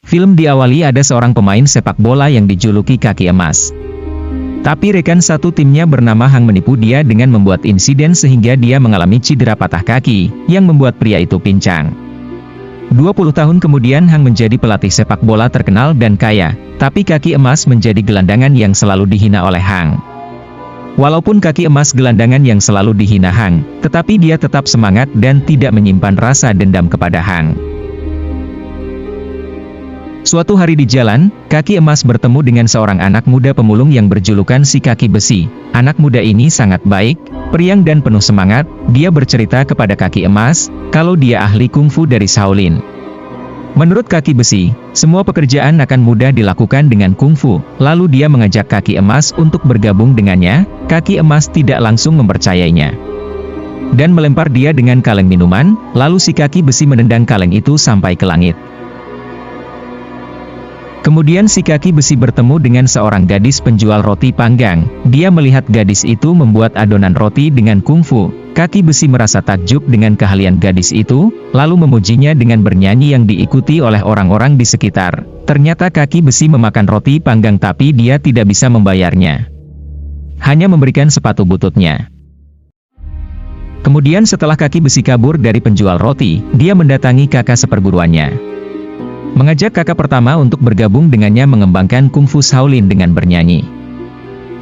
Film diawali ada seorang pemain sepak bola yang dijuluki Kaki Emas. Tapi rekan satu timnya bernama Hang menipu dia dengan membuat insiden sehingga dia mengalami cedera patah kaki, yang membuat pria itu pincang. 20 tahun kemudian Hang menjadi pelatih sepak bola terkenal dan kaya, tapi Kaki Emas menjadi gelandangan yang selalu dihina oleh Hang. Walaupun Kaki Emas gelandangan yang selalu dihina Hang, tetapi dia tetap semangat dan tidak menyimpan rasa dendam kepada Hang. Suatu hari di jalan, Kaki Emas bertemu dengan seorang anak muda pemulung yang berjulukan si Kaki Besi. Anak muda ini sangat baik, periang dan penuh semangat. Dia bercerita kepada Kaki Emas, kalau dia ahli kungfu dari Shaolin. Menurut Kaki Besi, semua pekerjaan akan mudah dilakukan dengan kungfu. Lalu dia mengajak Kaki Emas untuk bergabung dengannya. Kaki Emas tidak langsung mempercayainya dan melempar dia dengan kaleng minuman. Lalu si Kaki Besi menendang kaleng itu sampai ke langit. Kemudian si Kaki Besi bertemu dengan seorang gadis penjual roti panggang. Dia melihat gadis itu membuat adonan roti dengan kungfu. Kaki Besi merasa takjub dengan keahlian gadis itu, lalu memujinya dengan bernyanyi yang diikuti oleh orang-orang di sekitar. Ternyata Kaki Besi memakan roti panggang tapi dia tidak bisa membayarnya. Hanya memberikan sepatu bututnya. Kemudian setelah Kaki Besi kabur dari penjual roti, dia mendatangi kakak seperguruannya. Mengajak kakak pertama untuk bergabung dengannya mengembangkan kungfu Shaolin dengan bernyanyi.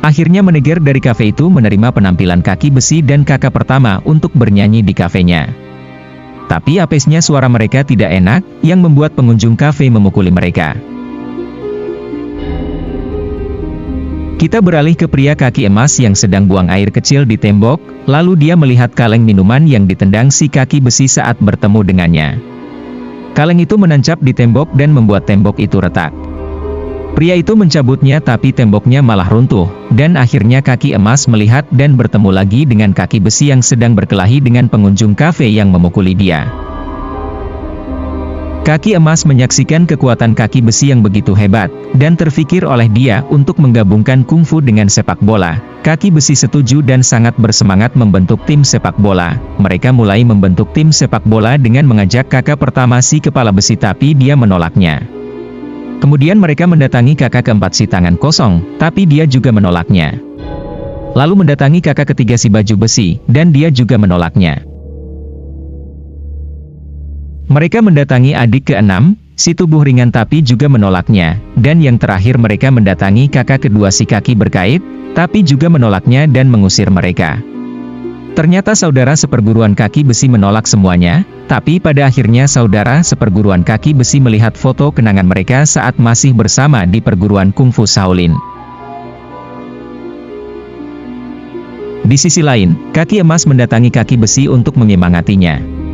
Akhirnya manajer dari kafe itu menerima penampilan Kaki Besi dan kakak pertama untuk bernyanyi di kafenya. Tapi apesnya suara mereka tidak enak, yang membuat pengunjung kafe memukuli mereka. Kita beralih ke pria Kaki Emas yang sedang buang air kecil di tembok, lalu dia melihat kaleng minuman yang ditendang si Kaki Besi saat bertemu dengannya. Kaleng itu menancap di tembok dan membuat tembok itu retak. Pria itu mencabutnya tapi temboknya malah runtuh, dan akhirnya Kaki Emas melihat dan bertemu lagi dengan Kaki Besi yang sedang berkelahi dengan pengunjung kafe yang memukuli dia. Kaki Emas menyaksikan kekuatan Kaki Besi yang begitu hebat, dan terfikir oleh dia untuk menggabungkan kungfu dengan sepak bola. Kaki Besi setuju dan sangat bersemangat membentuk tim sepak bola. Mereka mulai membentuk tim sepak bola dengan mengajak kakak pertama si Kepala Besi tapi dia menolaknya. Kemudian mereka mendatangi kakak keempat si Tangan Kosong, tapi dia juga menolaknya. Lalu mendatangi kakak ketiga si Baju Besi, dan dia juga menolaknya. Mereka mendatangi adik keenam, si Tubuh Ringan tapi juga menolaknya, dan yang terakhir mereka mendatangi kakak kedua si Kaki Berkait, tapi juga menolaknya dan mengusir mereka. Ternyata saudara seperguruan Kaki Besi menolak semuanya, tapi pada akhirnya saudara seperguruan Kaki Besi melihat foto kenangan mereka saat masih bersama di perguruan kungfu Shaolin. Di sisi lain, Kaki Emas mendatangi Kaki Besi untuk menyemangatinya.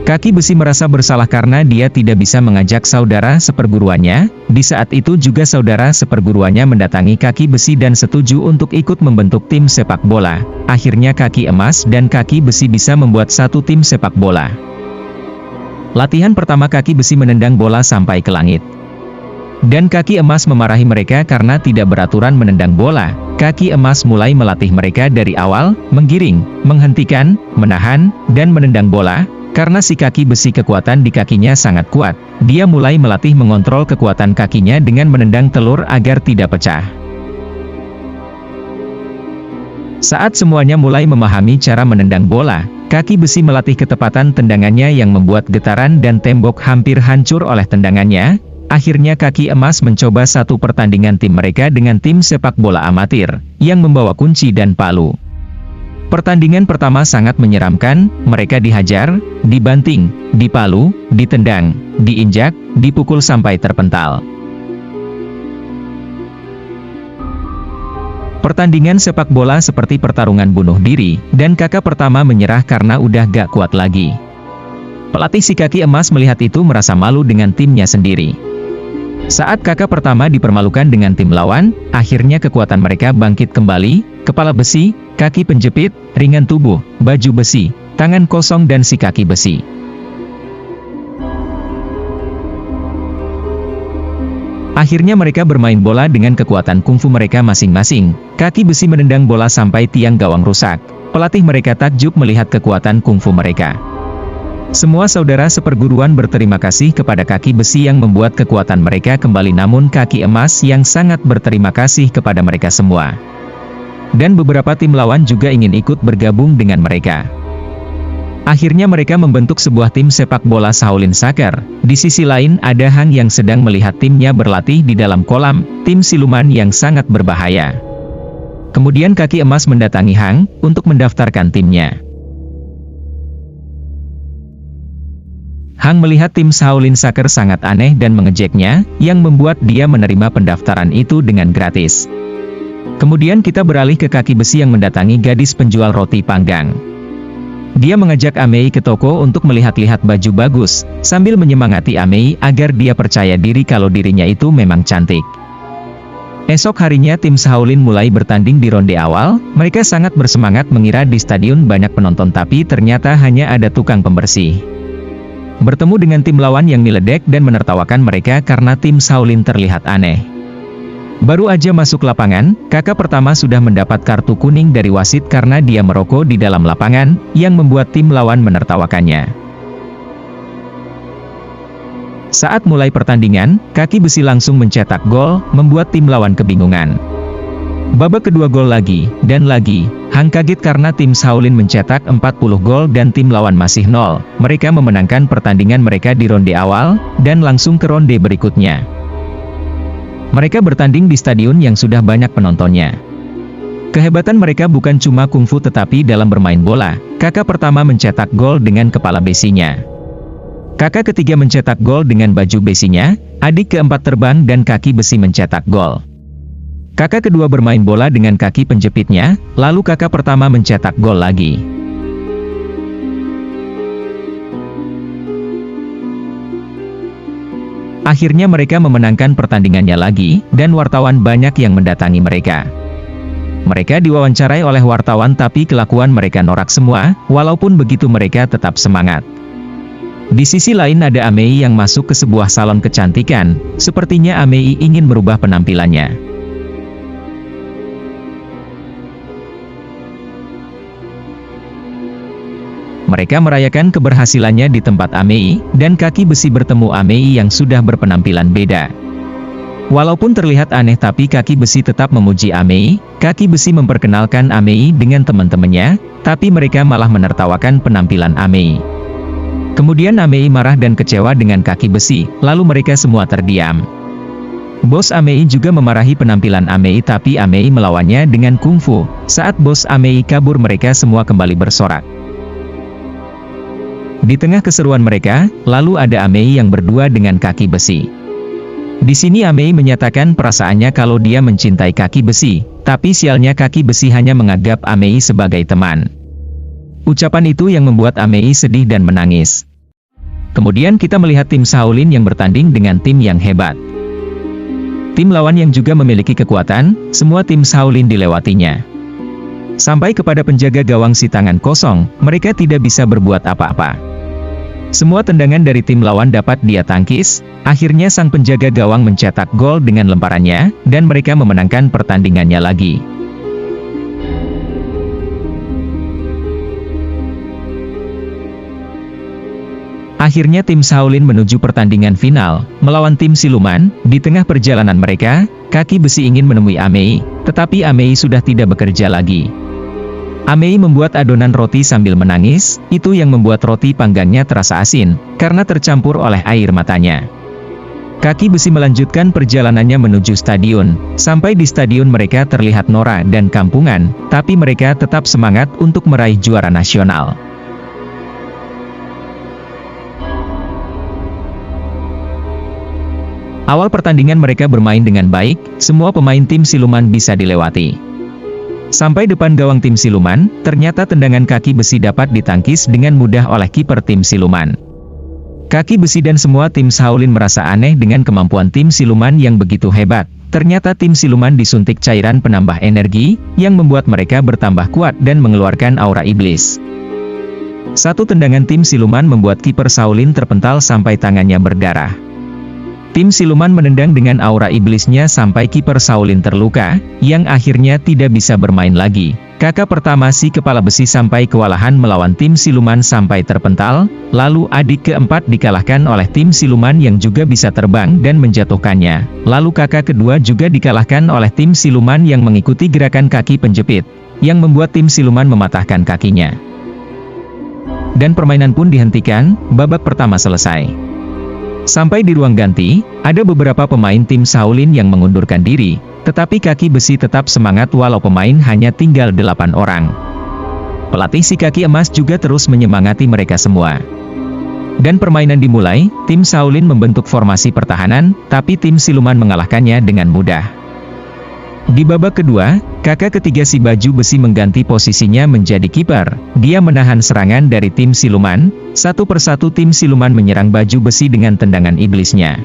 Kaki Besi merasa bersalah karena dia tidak bisa mengajak saudara seperguruannya. Di saat itu juga saudara seperguruannya mendatangi Kaki Besi dan setuju untuk ikut membentuk tim sepak bola. Akhirnya Kaki Emas dan Kaki Besi bisa membuat satu tim sepak bola. Latihan pertama Kaki Besi menendang bola sampai ke langit. Dan Kaki Emas memarahi mereka karena tidak beraturan menendang bola. Kaki Emas mulai melatih mereka dari awal, menggiring, menghentikan, menahan, dan menendang bola. Karena si Kaki Besi kekuatan di kakinya sangat kuat, dia mulai melatih mengontrol kekuatan kakinya dengan menendang telur agar tidak pecah. Saat semuanya mulai memahami cara menendang bola, Kaki Besi melatih ketepatan tendangannya yang membuat getaran dan tembok hampir hancur oleh tendangannya. Akhirnya Kaki Emas mencoba satu pertandingan tim mereka dengan tim sepak bola amatir, yang membawa kunci dan palu. Pertandingan pertama sangat menyeramkan, mereka dihajar, dibanting, dipalu, ditendang, diinjak, dipukul sampai terpental. Pertandingan sepak bola seperti pertarungan bunuh diri, dan kakak pertama menyerah karena udah gak kuat lagi. Pelatih si Kaki Emas melihat itu merasa malu dengan timnya sendiri. Saat kakak pertama dipermalukan dengan tim lawan, akhirnya kekuatan mereka bangkit kembali. Kepala Besi, Kaki Penjepit, Ringan Tubuh, Baju Besi, Tangan Kosong dan si Kaki Besi. Akhirnya mereka bermain bola dengan kekuatan kungfu mereka masing-masing. Kaki Besi menendang bola sampai tiang gawang rusak. Pelatih mereka takjub melihat kekuatan kungfu mereka. Semua saudara seperguruan berterima kasih kepada kaki besi yang membuat kekuatan mereka kembali, namun kaki emas yang sangat berterima kasih kepada mereka semua. Dan beberapa tim lawan juga ingin ikut bergabung dengan mereka. Akhirnya mereka membentuk sebuah tim sepak bola Shaolin Soccer. Di sisi lain ada Hang yang sedang melihat timnya berlatih di dalam kolam, tim siluman yang sangat berbahaya. Kemudian kaki emas mendatangi Hang untuk mendaftarkan timnya. Hang melihat tim Shaolin Soccer sangat aneh dan mengejeknya, yang membuat dia menerima pendaftaran itu dengan gratis. Kemudian kita beralih ke kaki besi yang mendatangi gadis penjual roti panggang. Dia mengajak Amei ke toko untuk melihat-lihat baju bagus, sambil menyemangati Amei agar dia percaya diri kalau dirinya itu memang cantik. Esok harinya tim Shaolin mulai bertanding di ronde awal. Mereka sangat bersemangat mengira di stadion banyak penonton, tapi ternyata hanya ada tukang pembersih. Bertemu dengan tim lawan yang meledek dan menertawakan mereka karena tim Shaolin terlihat aneh. Baru aja masuk lapangan, kakak pertama sudah mendapat kartu kuning dari wasit karena dia merokok di dalam lapangan, yang membuat tim lawan menertawakannya. Saat mulai pertandingan, kaki besi langsung mencetak gol, membuat tim lawan kebingungan. Babak kedua gol lagi, dan lagi. Hang kaget karena tim Shaolin mencetak 40 gol dan tim lawan masih 0. Mereka memenangkan pertandingan mereka di ronde awal, dan langsung ke ronde berikutnya. Mereka bertanding di stadion yang sudah banyak penontonnya. Kehebatan mereka bukan cuma kungfu tetapi dalam bermain bola. Kakak pertama mencetak gol dengan kepala besinya. Kakak ketiga mencetak gol dengan baju besinya, adik keempat terbang dan kaki besi mencetak gol. Kakak kedua bermain bola dengan kaki penjepitnya, lalu kakak pertama mencetak gol lagi. Akhirnya mereka memenangkan pertandingannya lagi, dan wartawan banyak yang mendatangi mereka. Mereka diwawancarai oleh wartawan tapi kelakuan mereka norak semua, walaupun begitu mereka tetap semangat. Di sisi lain ada Amei yang masuk ke sebuah salon kecantikan, sepertinya Amei ingin merubah penampilannya. Mereka merayakan keberhasilannya di tempat Amei, dan kaki besi bertemu Amei yang sudah berpenampilan beda. Walaupun terlihat aneh tapi kaki besi tetap memuji Amei. Kaki besi memperkenalkan Amei dengan teman-temannya, tapi mereka malah menertawakan penampilan Amei. Kemudian Amei marah dan kecewa dengan kaki besi, lalu mereka semua terdiam. Bos Amei juga memarahi penampilan Amei tapi Amei melawannya dengan kungfu. Saat bos Amei kabur mereka semua kembali bersorak. Di tengah keseruan mereka, lalu ada Amei yang berdua dengan kaki besi. Di sini Amei menyatakan perasaannya kalau dia mencintai kaki besi, tapi sialnya kaki besi hanya menganggap Amei sebagai teman. Ucapan itu yang membuat Amei sedih dan menangis. Kemudian kita melihat tim Shaolin yang bertanding dengan tim yang hebat. Tim lawan yang juga memiliki kekuatan, semua tim Shaolin dilewatinya. Sampai kepada penjaga gawang si tangan kosong, mereka tidak bisa berbuat apa-apa. Semua tendangan dari tim lawan dapat dia tangkis. Akhirnya sang penjaga gawang mencetak gol dengan lemparannya, dan mereka memenangkan pertandingannya lagi. Akhirnya tim Shaolin menuju pertandingan final, melawan tim siluman. Di tengah perjalanan mereka, kaki besi ingin menemui Amei, tetapi Amei sudah tidak bekerja lagi. Amei membuat adonan roti sambil menangis, itu yang membuat roti panggangnya terasa asin, karena tercampur oleh air matanya. Kaki besi melanjutkan perjalanannya menuju stadion. Sampai di stadion mereka terlihat norak dan kampungan, tapi mereka tetap semangat untuk meraih juara nasional. Awal pertandingan mereka bermain dengan baik, semua pemain tim siluman bisa dilewati. Sampai depan gawang tim siluman, ternyata tendangan kaki besi dapat ditangkis dengan mudah oleh kiper tim siluman. Kaki besi dan semua tim Shaolin merasa aneh dengan kemampuan tim siluman yang begitu hebat. Ternyata tim siluman disuntik cairan penambah energi, yang membuat mereka bertambah kuat dan mengeluarkan aura iblis. Satu tendangan tim siluman membuat kiper Shaolin terpental sampai tangannya berdarah. Tim siluman menendang dengan aura iblisnya sampai kiper Shaolin terluka, yang akhirnya tidak bisa bermain lagi. kakak pertama si kepala besi sampai kewalahan melawan tim siluman sampai terpental, lalu adik keempat dikalahkan oleh tim siluman yang juga bisa terbang dan menjatuhkannya. Lalu kakak kedua juga dikalahkan oleh tim siluman yang mengikuti gerakan kaki penjepit, yang membuat tim siluman mematahkan kakinya. Dan permainan pun dihentikan, babak pertama selesai. Sampai di ruang ganti, ada beberapa pemain tim Shaolin yang mengundurkan diri, tetapi kaki besi tetap semangat walau pemain hanya tinggal 8 orang. Pelatih si kaki emas juga terus menyemangati mereka semua. Dan permainan dimulai, tim Shaolin membentuk formasi pertahanan, tapi tim siluman mengalahkannya dengan mudah. Di babak kedua, kakak ketiga si baju besi mengganti posisinya menjadi kiper. Dia menahan serangan dari tim siluman. Satu persatu tim siluman menyerang baju besi dengan tendangan iblisnya.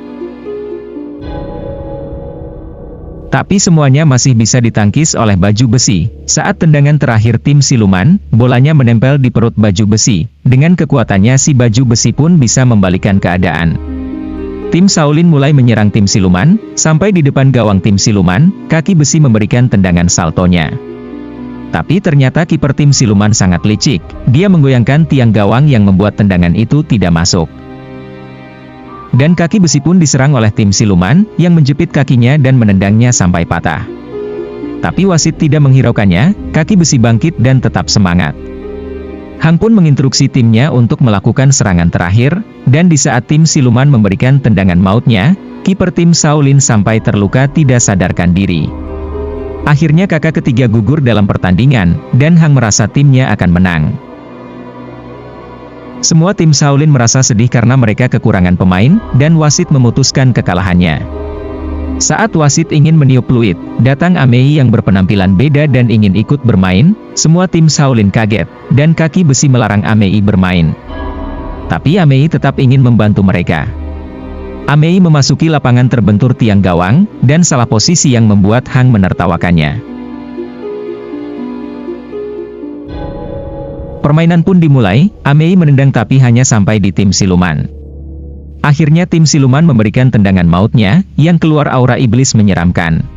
Tapi semuanya masih bisa ditangkis oleh baju besi. Saat tendangan terakhir tim siluman, bolanya menempel di perut baju besi. Dengan kekuatannya si baju besi pun bisa membalikan keadaan. Tim Shaolin mulai menyerang tim siluman, sampai di depan gawang tim siluman, kaki besi memberikan tendangan saltonya. Tapi ternyata kiper tim siluman sangat licik, dia menggoyangkan tiang gawang yang membuat tendangan itu tidak masuk. Dan kaki besi pun diserang oleh tim siluman, yang menjepit kakinya dan menendangnya sampai patah. Tapi wasit tidak menghiraukannya, kaki besi bangkit dan tetap semangat. Hang pun menginstruksi timnya untuk melakukan serangan terakhir, dan di saat tim siluman memberikan tendangan mautnya, kiper tim Shaolin sampai terluka tidak sadarkan diri. Akhirnya kakak ketiga gugur dalam pertandingan, dan Hang merasa timnya akan menang. Semua tim Shaolin merasa sedih karena mereka kekurangan pemain, dan wasit memutuskan kekalahannya. Saat wasit ingin meniup peluit, datang Amei yang berpenampilan beda dan ingin ikut bermain. Semua tim Shaolin kaget, dan kaki besi melarang Amei bermain. Tapi Amei tetap ingin membantu mereka. Amei memasuki lapangan terbentur tiang gawang, dan salah posisi yang membuat Hang menertawakannya. Permainan pun dimulai, Amei menendang tapi hanya sampai di tim siluman. Akhirnya tim siluman memberikan tendangan mautnya, yang keluar aura iblis menyeramkan.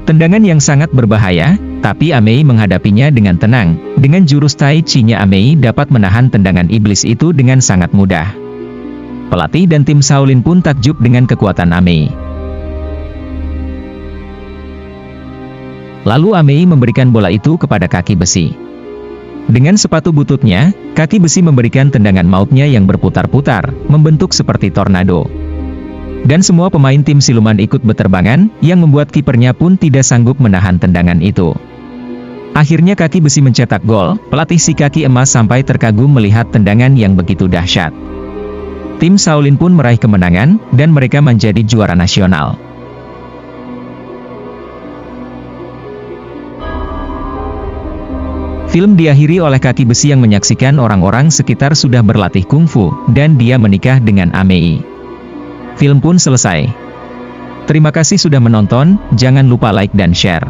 Tendangan yang sangat berbahaya, tapi Amei menghadapinya dengan tenang. Dengan jurus Tai Chi-nya Amei dapat menahan tendangan iblis itu dengan sangat mudah. Pelatih dan tim Shaolin pun takjub dengan kekuatan Amei. Lalu Amei memberikan bola itu kepada kaki besi. Dengan sepatu bututnya, kaki besi memberikan tendangan mautnya yang berputar-putar, membentuk seperti tornado. Dan semua pemain tim siluman ikut berterbangan, yang membuat kipernya pun tidak sanggup menahan tendangan itu. Akhirnya kaki besi mencetak gol, pelatih si kaki emas sampai terkagum melihat tendangan yang begitu dahsyat. Tim Shaolin pun meraih kemenangan, dan mereka menjadi juara nasional. Film diakhiri oleh kaki besi yang menyaksikan orang-orang sekitar sudah berlatih kungfu, dan dia menikah dengan Amei. Film pun selesai. Terima kasih sudah menonton, jangan lupa like dan share.